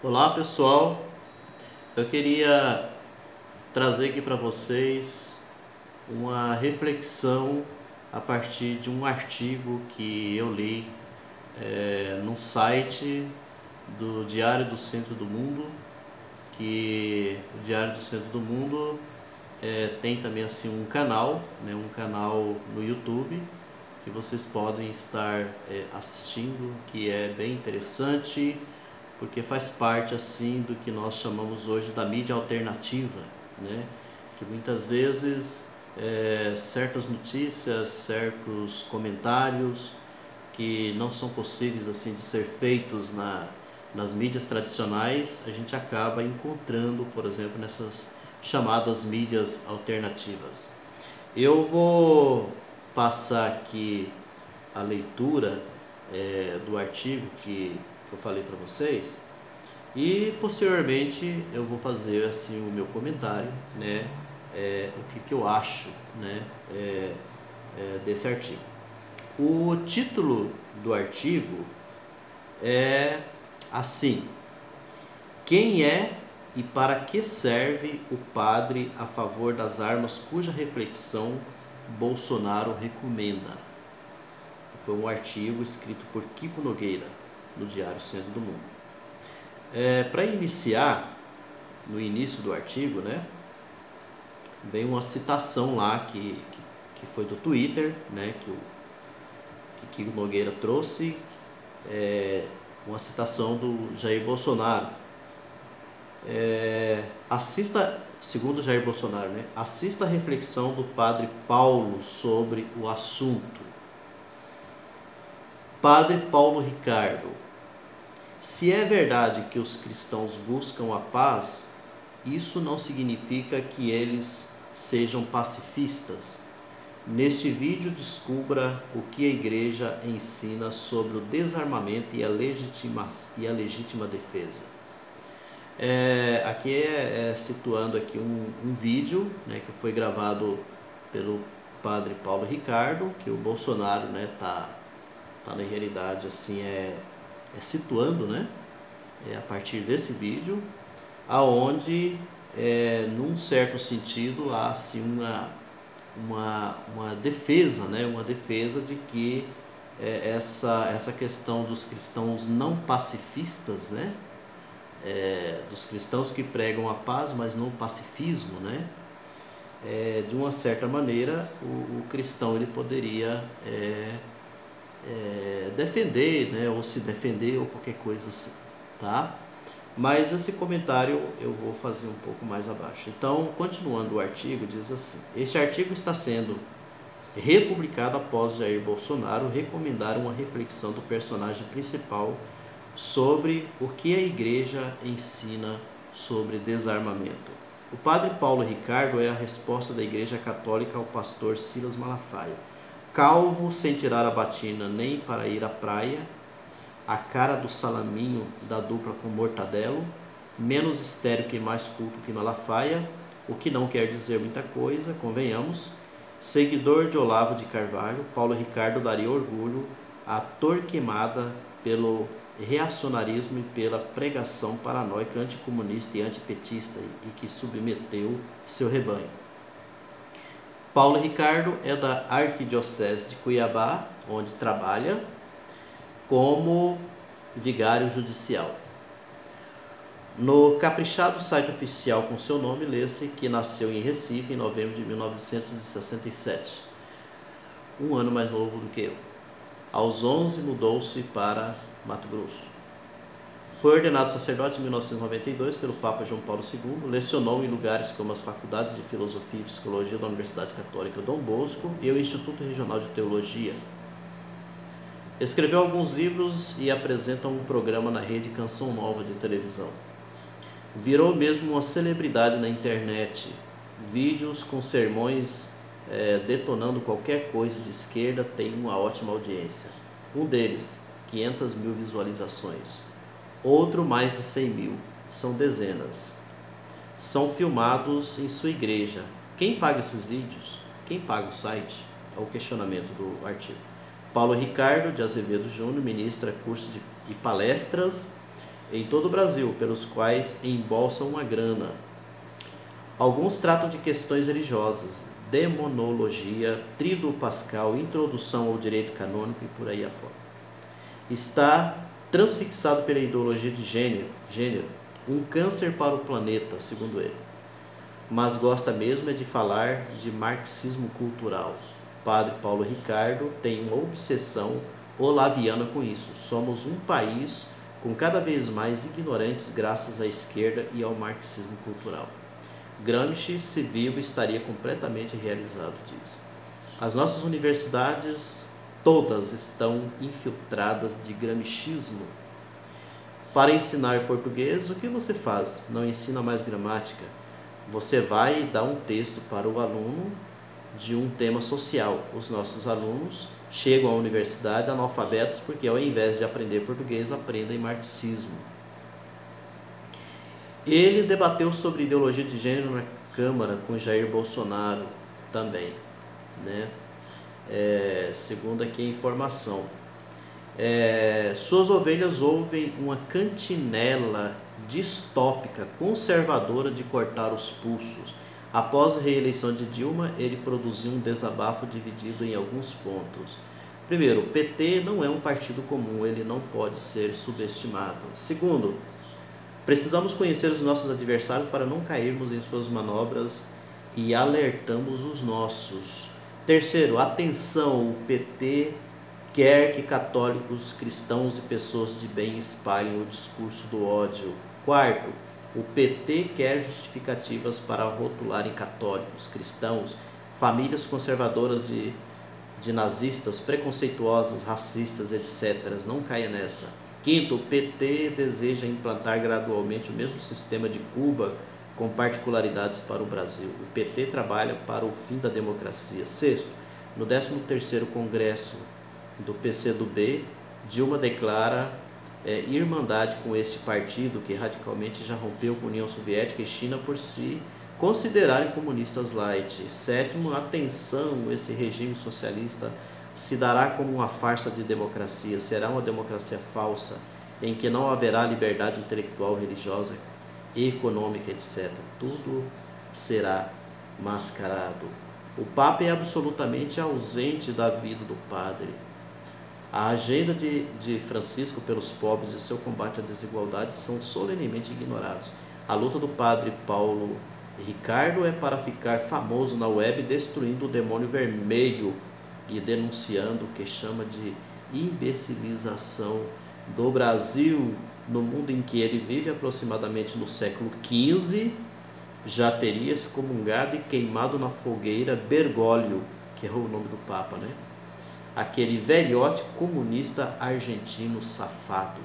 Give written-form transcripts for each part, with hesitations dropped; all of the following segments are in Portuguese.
Olá pessoal, eu queria trazer aqui para vocês uma reflexão a partir de um artigo que eu li no site do Diário do Centro do Mundo, que o Diário do Centro do Mundo tem também assim um canal, um canal no YouTube que vocês podem estar assistindo, que é bem interessante, porque faz parte assim do que nós chamamos hoje da mídia alternativa, né? Que muitas vezes certas notícias, certos comentários que não são possíveis assim de ser feitos nas mídias tradicionais, a gente acaba encontrando, por exemplo, nessas chamadas mídias alternativas. Eu vou passar aqui a leitura do artigo que eu falei para vocês, e posteriormente eu vou fazer assim o meu comentário, né, o que eu acho, né, desse artigo. O título do artigo é assim: quem é e para que serve o padre a favor das armas cuja reflexão Bolsonaro recomenda? Foi um artigo escrito por Kiko Nogueira no Diário Centro do Mundo. Para iniciar, no início do artigo, né, vem uma citação lá que foi do Twitter, né, que Kiko Nogueira trouxe, uma citação do Jair Bolsonaro. Segundo Jair Bolsonaro, né, assista a reflexão do padre Paulo sobre o assunto. Padre Paulo Ricardo: se é verdade que os cristãos buscam a paz, isso não significa que eles sejam pacifistas. Neste vídeo, descubra o que a Igreja ensina sobre o desarmamento e a legítima defesa. Aqui situando aqui um vídeo, né, que foi gravado pelo padre Paulo Ricardo, que o Bolsonaro, né, tá na realidade assim situando, né, a partir desse vídeo, aonde num certo sentido há assim uma defesa, né, uma defesa de que essa questão dos cristãos não pacifistas, né, dos cristãos que pregam a paz, mas não o pacifismo, né, de uma certa maneira o cristão ele poderia defender, né, ou se defender ou qualquer coisa assim, tá? Mas esse comentário eu vou fazer um pouco mais abaixo. Então, continuando o artigo, diz assim: este artigo está sendo republicado após Jair Bolsonaro recomendar uma reflexão do personagem principal sobre o que a Igreja ensina sobre desarmamento. O padre Paulo Ricardo é a resposta da Igreja Católica ao pastor Silas Malafaia. Calvo, sem tirar a batina nem para ir à praia, a cara do salaminho da dupla com Mortadelo, menos estéril e mais culto que Malafaia, o que não quer dizer muita coisa, convenhamos. Seguidor de Olavo de Carvalho, Paulo Ricardo daria orgulho à Torquemada pelo reacionarismo e pela pregação paranoica anticomunista e antipetista e que submeteu seu rebanho. Paulo Ricardo é da Arquidiocese de Cuiabá, onde trabalha como vigário judicial. No caprichado site oficial com seu nome, lê-se que nasceu em Recife em novembro de 1967, um ano mais novo do que eu. Aos 11 mudou-se para Mato Grosso. Foi ordenado sacerdote em 1992 pelo Papa João Paulo II, lecionou em lugares como as faculdades de Filosofia e Psicologia da Universidade Católica Dom Bosco e o Instituto Regional de Teologia. Escreveu alguns livros e apresenta um programa na rede Canção Nova de televisão. Virou mesmo uma celebridade na internet. Vídeos com sermões detonando qualquer coisa de esquerda tem uma ótima audiência. Um deles, 500 mil visualizações. Outro, mais de 100 mil. São dezenas. São filmados em sua igreja. Quem paga esses vídeos? Quem paga o site? É o questionamento do artigo. Paulo Ricardo de Azevedo Júnior ministra cursos e palestras em todo o Brasil, pelos quais embolsam uma grana. Alguns tratam de questões religiosas, demonologia, tríduo pascal, introdução ao direito canônico e por aí afora. Está transfixado pela ideologia de gênero, um câncer para o planeta, segundo ele. Mas gosta mesmo é de falar de marxismo cultural. Padre Paulo Ricardo tem uma obsessão olaviana com isso. Somos um país com cada vez mais ignorantes graças à esquerda e ao marxismo cultural. Gramsci, se vivo, estaria completamente realizado, diz. As nossas universidades todas estão infiltradas de gramscismo. Para ensinar português, o que você faz? Não ensina mais gramática. Você vai dar um texto para o aluno de um tema social. Os nossos alunos chegam à universidade analfabetos porque, ao invés de aprender português, aprendem marxismo. Ele debateu sobre ideologia de gênero na Câmara com Jair Bolsonaro também, né? Segundo aqui a informação. Suas ovelhas ouvem uma cantinela distópica, conservadora de cortar os pulsos. Após a reeleição de Dilma, ele produziu um desabafo dividido em alguns pontos. Primeiro, o PT não é um partido comum, ele não pode ser subestimado. Segundo, precisamos conhecer os nossos adversários para não cairmos em suas manobras e alertamos os nossos. Terceiro, atenção, o PT quer que católicos, cristãos e pessoas de bem espalhem o discurso do ódio. Quarto, o PT quer justificativas para rotularem católicos, cristãos, famílias conservadoras de nazistas, preconceituosas, racistas, etc. Não caia nessa. Quinto, o PT deseja implantar gradualmente o mesmo sistema de Cuba, com particularidades para o Brasil. O PT trabalha para o fim da democracia. Sexto, no 13º Congresso do PCdoB, Dilma declara irmandade com este partido que radicalmente já rompeu com a União Soviética e China por se considerarem comunistas light. Sétimo, atenção, esse regime socialista se dará como uma farsa de democracia, será uma democracia falsa, em que não haverá liberdade intelectual, religiosa, econômica, etc. Tudo será mascarado. O Papa é absolutamente ausente da vida do padre. A agenda de Francisco pelos pobres e seu combate à desigualdade são solenemente ignorados. A luta do padre Paulo Ricardo é para ficar famoso na web, destruindo o demônio vermelho e denunciando o que chama de imbecilização do Brasil. No mundo em que ele vive, aproximadamente no século XV, já teria excomungado e queimado na fogueira Bergoglio, que é o nome do Papa, né? Aquele velhote comunista argentino safado.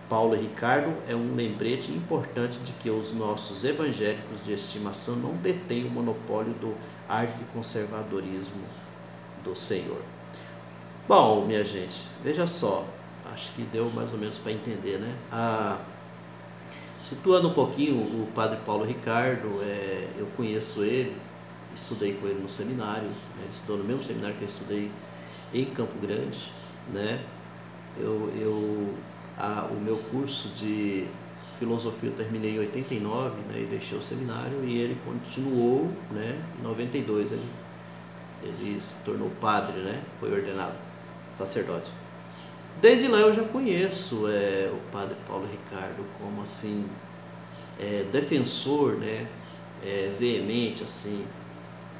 Paulo Ricardo é um lembrete importante de que os nossos evangélicos de estimação não detêm o monopólio do arquiconservadorismo do Senhor. Bom, minha gente, veja só, acho que deu mais ou menos para entender, né? Situando um pouquinho o padre Paulo Ricardo, eu conheço ele, estudei com ele no seminário, né? Ele estudou no mesmo seminário que eu estudei em Campo Grande, né? O meu curso de filosofia eu terminei em 89, né? E deixei o seminário e ele continuou, né? Em 92 ele se tornou padre, né? Foi ordenado sacerdote. Desde lá eu já conheço o padre Paulo Ricardo como assim defensor, né? Veemente, assim,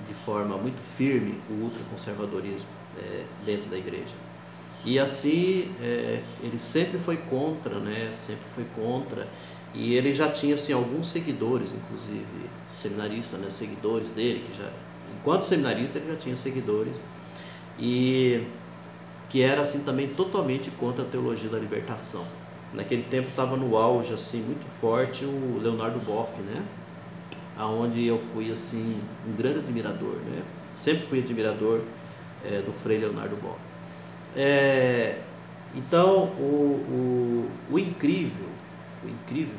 de forma muito firme o ultraconservadorismo dentro da igreja. E assim ele sempre foi contra, né? Sempre foi contra. E ele já tinha assim alguns seguidores, inclusive seminaristas, né? Seguidores dele que já, enquanto seminarista, ele já tinha seguidores e que era assim também totalmente contra a teologia da libertação. Naquele tempo estava no auge assim muito forte o Leonardo Boff, né? Aonde eu fui assim um grande admirador, né? Sempre fui admirador do Frei Leonardo Boff. Então o incrível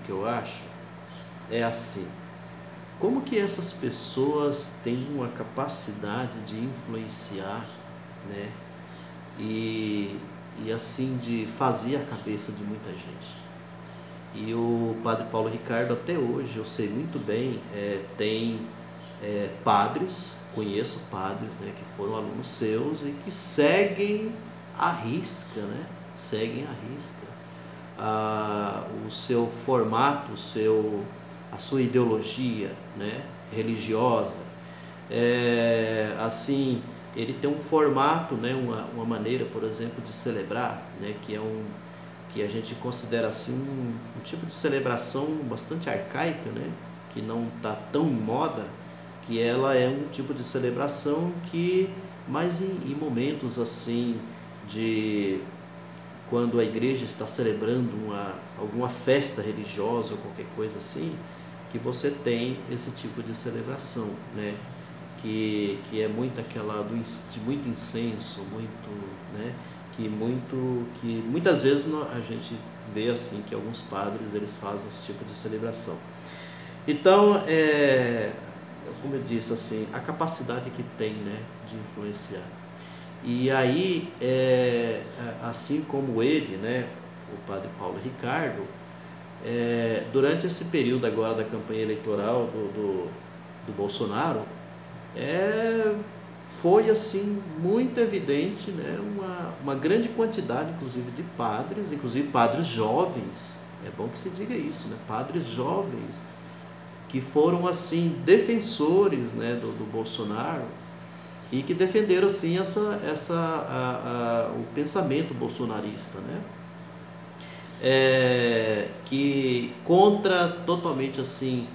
que eu acho é assim: como que essas pessoas têm uma capacidade de influenciar, né? E assim de fazer a cabeça de muita gente. E o Padre Paulo Ricardo, até hoje, eu sei muito bem, tem padres, conheço padres, né, que foram alunos seus e que seguem à risca, né? Seguem à risca o seu formato, a sua ideologia, né, religiosa. Assim, ele tem um formato, né, uma maneira, por exemplo, de celebrar, né, que a gente considera assim um tipo de celebração bastante arcaica, né, que não está tão em moda, que ela é um tipo de celebração que, mais em momentos assim de quando a igreja está celebrando alguma festa religiosa ou qualquer coisa assim, que você tem esse tipo de celebração, né? Que é muito aquela de muito incenso, muito, né? Que muitas vezes a gente vê assim que alguns padres eles fazem esse tipo de celebração. Então, como eu disse assim, a capacidade que tem, né, de influenciar. E aí, assim como ele, né, o Padre Paulo Ricardo, durante esse período agora da campanha eleitoral do Bolsonaro, foi assim muito evidente, né, uma grande quantidade, inclusive, de padres, inclusive padres jovens, é bom que se diga isso, né, padres jovens, que foram assim defensores, né, do Bolsonaro, e que defenderam assim o pensamento bolsonarista, né? Que totalmente assim,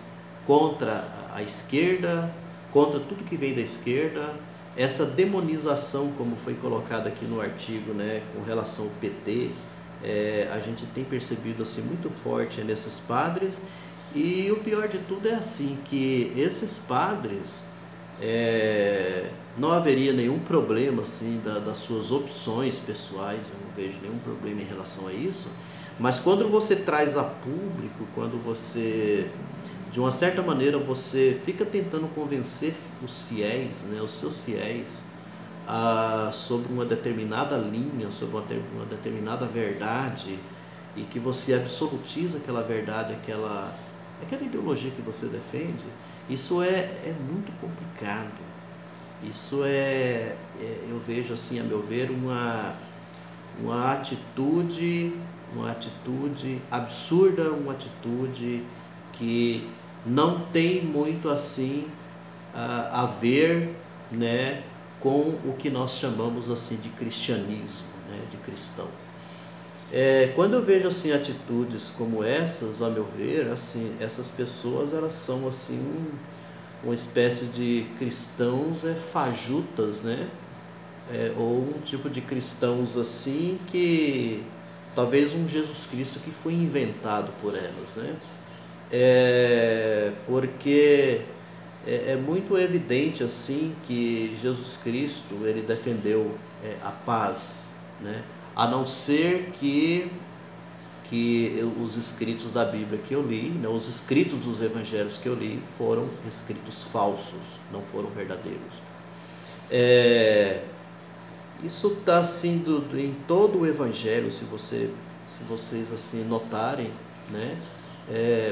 contra a esquerda, contra tudo que vem da esquerda, essa demonização, como foi colocado aqui no artigo, né, com relação ao PT, a gente tem percebido assim muito forte nesses padres, e o pior de tudo é assim, que esses padres, não haveria nenhum problema assim das suas opções pessoais, eu não vejo nenhum problema em relação a isso, mas quando você traz a público, quando você, de uma certa maneira, você fica tentando convencer os fiéis, né, os seus fiéis, sobre uma determinada linha, sobre uma determinada verdade, e que você absolutiza aquela verdade, aquela ideologia que você defende, isso é muito complicado. Isso eu vejo assim, a meu ver, uma atitude absurda, uma atitude que não tem muito assim a ver, né, com o que nós chamamos assim de cristianismo, né, de cristão. Quando eu vejo assim atitudes como essas, a meu ver, assim, essas pessoas elas são assim uma espécie de cristãos fajutas, né? Ou um tipo de cristãos assim que talvez um Jesus Cristo que foi inventado por elas, né? Porque é muito evidente assim que Jesus Cristo ele defendeu a paz, né? A não ser que os escritos da Bíblia que eu li, né, os escritos dos evangelhos que eu li foram escritos falsos, não foram verdadeiros. Isso está assim em todo o evangelho, se vocês assim notarem, né?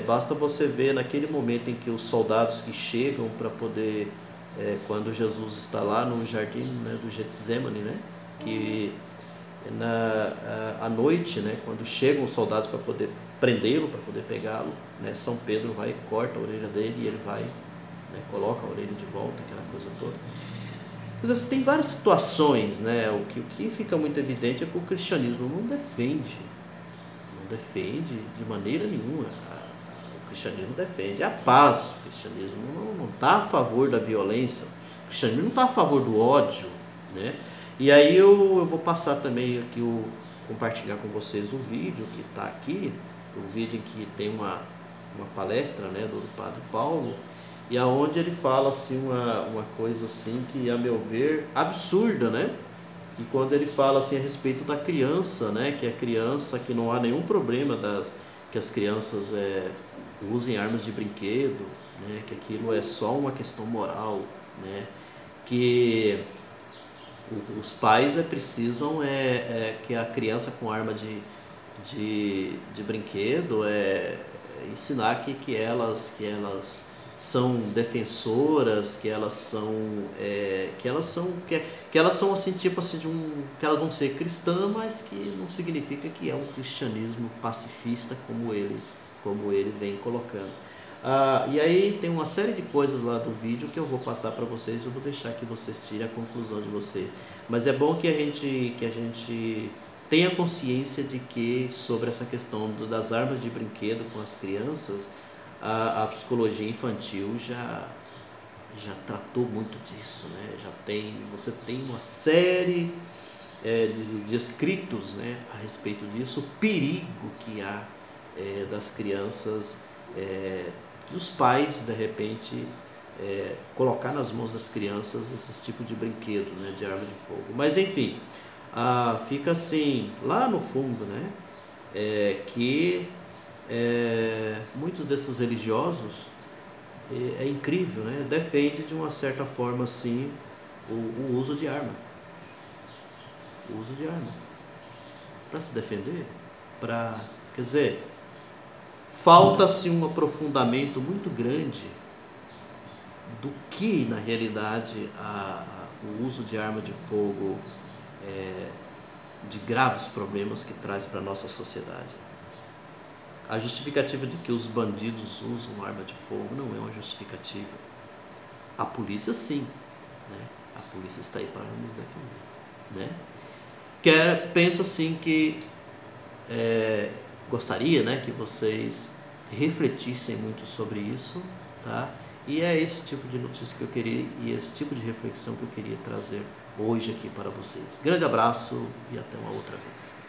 Basta você ver naquele momento em que os soldados que chegam para poder, quando Jesus está lá no jardim, né, do Getsemane, né, que à noite, né, quando chegam os soldados para poder prendê-lo, para poder pegá-lo, né, São Pedro vai e corta a orelha dele e ele vai, né, coloca a orelha de volta, aquela coisa toda. Mas tem várias situações, né, o que fica muito evidente é que o cristianismo não defende de maneira nenhuma. O cristianismo defende a paz, o cristianismo não está a favor da violência, o cristianismo não está a favor do ódio, né? E aí eu vou passar também aqui, compartilhar com vocês o vídeo que está aqui, o vídeo em que tem uma palestra, né, do Padre Paulo, e aonde ele fala assim uma coisa assim que, a meu ver, absurda, né? E quando ele fala assim a respeito da criança, né, que a criança, que não há nenhum problema que as crianças usem armas de brinquedo, né, que aquilo é só uma questão moral, né, que os pais precisam que a criança com arma de brinquedo, ensinar que elas são defensoras, que elas são assim, tipo assim, que elas vão ser cristãs, mas que não significa que é um cristianismo pacifista como ele vem colocando. E aí tem uma série de coisas lá do vídeo que eu vou passar para vocês, eu vou deixar que vocês tirem a conclusão de vocês. Mas é bom que a gente tenha consciência de que sobre essa questão das armas de brinquedo com as crianças, a psicologia infantil já tratou muito disso, né? Você tem uma série de escritos, né, a respeito disso, o perigo que há das crianças, dos pais de repente colocar nas mãos das crianças esses tipos de brinquedo, né, de arma de fogo. Mas enfim, fica assim lá no fundo, né, que muitos desses religiosos, é incrível, né, defende de uma certa forma assim o uso de arma. O uso de arma para se defender, quer dizer, falta-se um aprofundamento muito grande do que na realidade o uso de arma de fogo, de graves problemas que traz para a nossa sociedade. A justificativa de que os bandidos usam arma de fogo não é uma justificativa. A polícia sim, né? A polícia está aí para nos defender, né? Penso assim que gostaria, né, que vocês refletissem muito sobre isso, tá? E é esse tipo de notícia que eu queria e esse tipo de reflexão que eu queria trazer hoje aqui para vocês. Grande abraço e até uma outra vez.